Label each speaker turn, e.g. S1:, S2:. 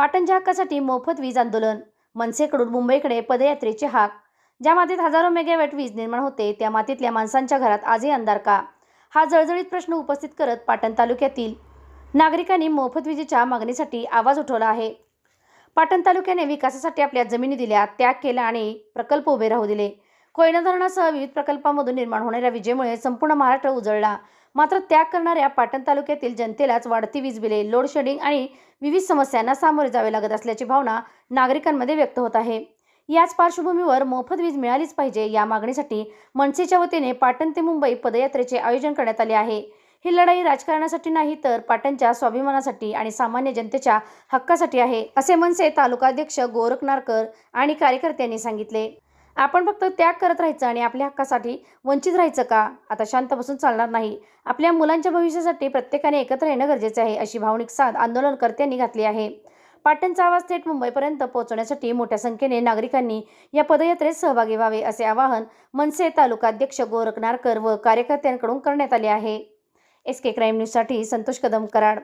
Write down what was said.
S1: पाटणच्या हक्कासाठी मोफत वीज आंदोलन, मनसेकडून मुंबईकडे पदयात्रेची हाक. ज्या मातीत हजारो मेगावॅट वीज निर्माण होते त्या मातीतल्या माणसांच्या घरात आजही अंधार का? हा जळजळीत प्रश्न उपस्थित करत पाटण तालुक्यातील नागरिकांनी मोफत विजेच्या मागणीसाठी आवाज उठवला आहे. पाटण तालुक्याने विकासासाठी आपल्या जमिनी दिल्या, त्याग केला आणि प्रकल्प उभे राहू दिले. कोयना धरणासह विविध प्रकल्पांमधून निर्माण होणाऱ्या विजेमुळे संपूर्ण महाराष्ट्र उजळला. मात्र त्याग करणाऱ्या पाटण तालुक्यातील जनतेलाच वाढती वीज बिले, लोड शेडिंग आणि विविध समस्यांना सामोरे जावे लागत असल्याची भावना नागरिकांमध्ये व्यक्त होत आहे. याच पार्श्वभूमीवर मोफत वीज मिळालीच पाहिजे या मागणीसाठी मनसेच्या वतीने पाटण ते मुंबई पदयात्रेचे आयोजन करण्यात आले आहे. ही लढाई राजकारणासाठी नाही तर पाटणच्या स्वाभिमानासाठी आणि सामान्य जनतेच्या हक्कासाठी आहे, असे मनसे तालुकाध्यक्ष गोरख नारकर आणि कार्यकर्त्यांनी सांगितले. आपण फक्त त्याग करत राहायचं आणि आपल्या हक्कासाठी वंचित राहायचं का? आता शांत बसून चालणार नाही. आपल्या मुलांच्या भविष्यासाठी प्रत्येकाने एकत्र येणं गरजेचं आहे, अशी भावनिक साद आंदोलनकर्त्यांनी घातली आहे. पाटणचा आवाज थेट मुंबईपर्यंत पोहोचवण्यासाठी मोठ्या संख्येने नागरिकांनी या पदयात्रेत सहभागी व्हावे, असे आवाहन मनसे तालुकाध्यक्ष गोरख नारकर व कार्यकर्त्यांकडून करण्यात आले आहे. SK क्राईम न्यूजसाठी संतोष कदम, कराड.